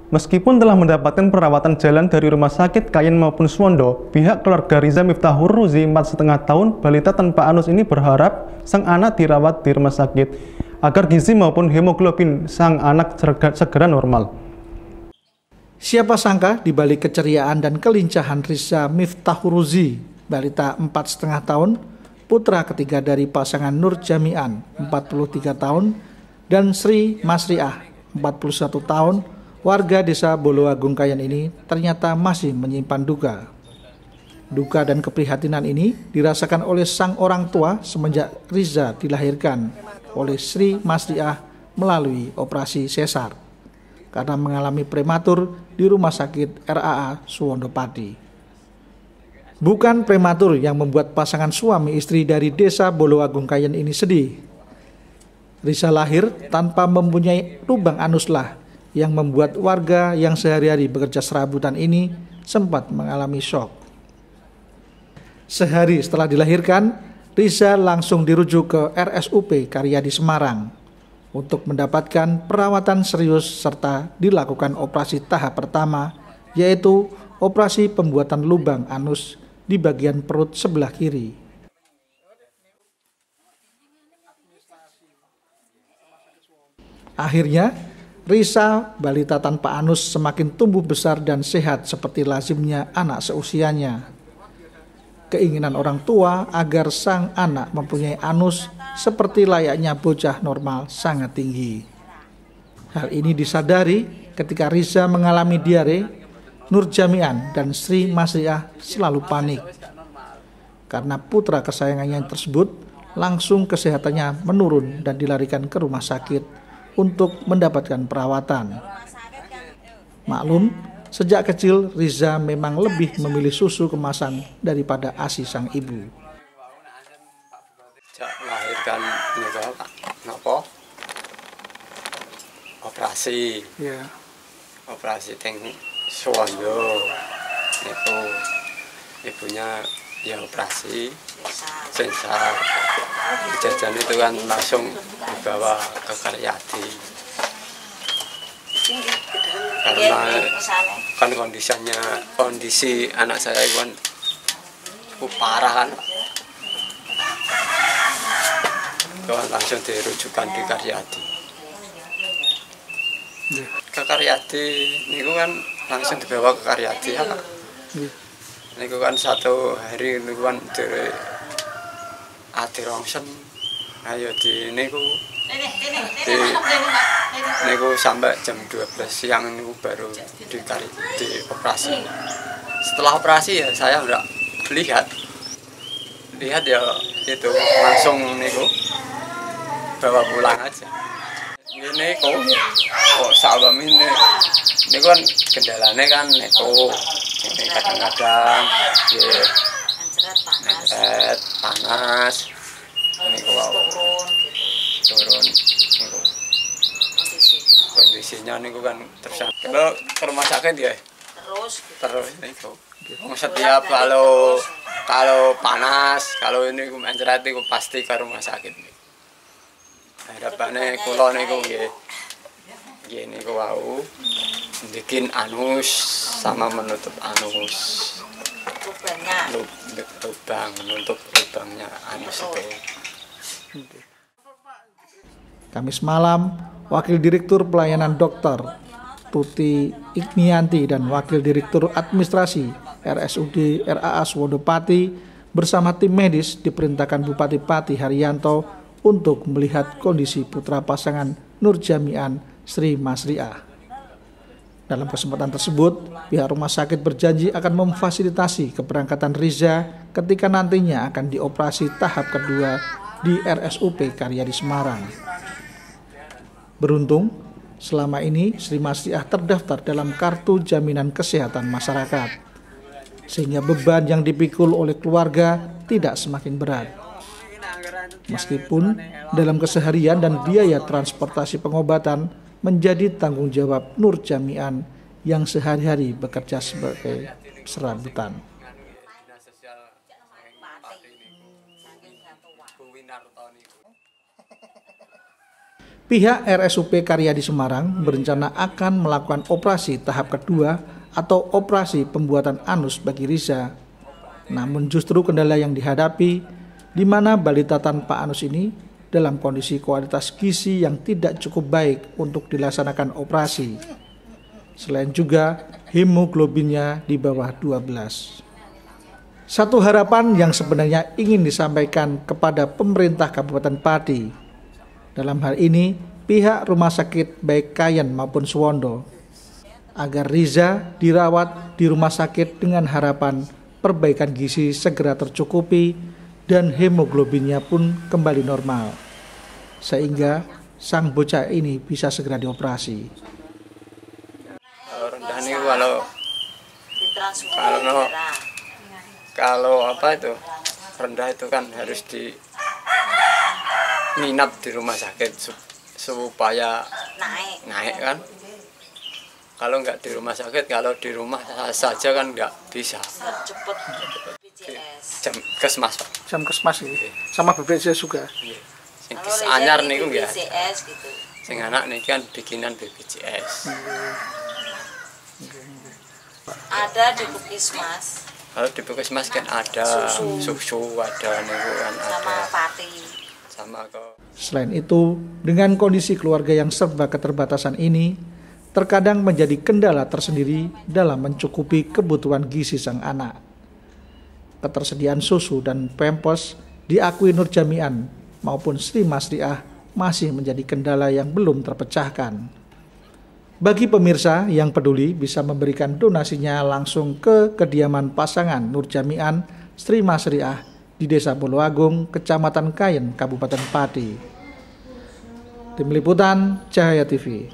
Meskipun telah mendapatkan perawatan jalan dari Rumah Sakit Kayen maupun Suwondo, pihak keluarga Riza Miftahur Ruzi 4,5 tahun balita tanpa anus ini berharap sang anak dirawat di rumah sakit agar gizi maupun hemoglobin sang anak segera normal. Siapa sangka di balik keceriaan dan kelincahan Riza Miftahur Ruzi, balita 4,5 tahun, putra ketiga dari pasangan Nur Jamian 43 tahun dan Sri Masriah 41 tahun, warga desa Boloagung Kayen ini ternyata masih menyimpan duka. Duka dan keprihatinan ini dirasakan oleh sang orang tua semenjak Riza dilahirkan oleh Sri Masriah melalui operasi sesar karena mengalami prematur di Rumah Sakit RAA Suwondo Pati. Bukan prematur yang membuat pasangan suami istri dari desa Boloagung Kayen ini sedih. Riza lahir tanpa mempunyai lubang anuslah yang membuat warga yang sehari-hari bekerja serabutan ini sempat mengalami syok. Sehari setelah dilahirkan, Riza langsung dirujuk ke RSUP Karyadi Semarang untuk mendapatkan perawatan serius serta dilakukan operasi tahap pertama, yaitu operasi pembuatan lubang anus di bagian perut sebelah kiri. Akhirnya, Riza, balita tanpa anus, semakin tumbuh besar dan sehat seperti lazimnya anak seusianya. Keinginan orang tua agar sang anak mempunyai anus seperti layaknya bocah normal sangat tinggi. Hal ini disadari ketika Riza mengalami diare, Nur Jamian dan Sri Masriah selalu panik. Karena putra kesayangannya tersebut langsung kesehatannya menurun dan dilarikan ke rumah sakit untuk mendapatkan perawatan. Maklum, sejak kecil Riza memang lebih memilih susu kemasan daripada ASI sang ibu. Sejak melahirkan napa? Operasi. Ya. Operasi teng Suwondo. Itu ibunya ya operasi sesar. Kejadian itu kan langsung dibawa ke Karyadi karena kan kondisi anak saya itu kan parah kan, langsung dirujukan di Karyadi. Ke Karyadi niku kan langsung dibawa ke Karyadi ya Pak. Niku kan satu hari niku kan dari rongsen, ayo di niku sampai jam 12 siang niku baru di operasi. Setelah operasi ya saya udah lihat ya itu langsung niku bawa pulang aja. Ini kok sahabat ini kan kendalanya kan niku ini kadang-kadang ya panas niku turun niku kondisinya niku kan terus kalau ke rumah sakit ya terus niku setiap kalau panas kalau ini mencret niku pasti ke rumah sakit. Harapannya kula niku nggih niku wau bikin anus sama menutup anus. Lubang menutup lubangnya anus itu. Kamis malam, Wakil Direktur Pelayanan Dokter Tuti Ignianti dan Wakil Direktur Administrasi RSUD RAA Suwondo Pati bersama tim medis diperintahkan Bupati Pati Haryanto untuk melihat kondisi putra pasangan Nur Jamian Sri Masriah. Dalam kesempatan tersebut, pihak rumah sakit berjanji akan memfasilitasi keberangkatan Riza ketika nantinya akan dioperasi tahap kedua di RSUP Karyadi Semarang. Beruntung, selama ini Sri Masriah terdaftar dalam Kartu Jaminan Kesehatan Masyarakat, sehingga beban yang dipikul oleh keluarga tidak semakin berat. Meskipun dalam keseharian dan biaya transportasi pengobatan menjadi tanggung jawab Nur Jamian yang sehari-hari bekerja sebagai serabutan. Pihak RSUP Karyadi Semarang berencana akan melakukan operasi tahap kedua atau operasi pembuatan anus bagi Riza. Namun justru kendala yang dihadapi di mana balita tanpa anus ini dalam kondisi kualitas gizi yang tidak cukup baik untuk dilaksanakan operasi. Selain juga hemoglobinnya di bawah 12. Satu harapan yang sebenarnya ingin disampaikan kepada pemerintah Kabupaten Pati. Dalam hal ini, pihak rumah sakit baik Kayen maupun Suwondo, agar Riza dirawat di rumah sakit dengan harapan perbaikan gizi segera tercukupi dan hemoglobinnya pun kembali normal, sehingga sang bocah ini bisa segera dioperasi. Kalau rendah nih kalau apa itu rendah itu kan harus nginap di rumah sakit supaya naik kan. Kalau nggak di rumah sakit, kalau di rumah saja kan nggak bisa. Cepet BPJS. Jam kesmas Pak. Jam kesmas ini sama BPJS juga. Sing anyar niku nggih. BPJS gitu. Sing anak niki kan bikinan BPJS. Ada di Puskesmas. Kalau di Puskesmas kan ada susu ada niku kan sama ada. pati. Sama kok. Selain itu, dengan kondisi keluarga yang serba keterbatasan ini, terkadang menjadi kendala tersendiri dalam mencukupi kebutuhan gizi sang anak. Ketersediaan susu dan pampers diakui Nur Jami'an maupun Sri Masriah masih menjadi kendala yang belum terpecahkan. Bagi pemirsa yang peduli bisa memberikan donasinya langsung ke kediaman pasangan Nur Jami'an, Sri Masriah di Desa Boloagung, Kecamatan Kayen, Kabupaten Pati. Tim Liputan Cahaya TV.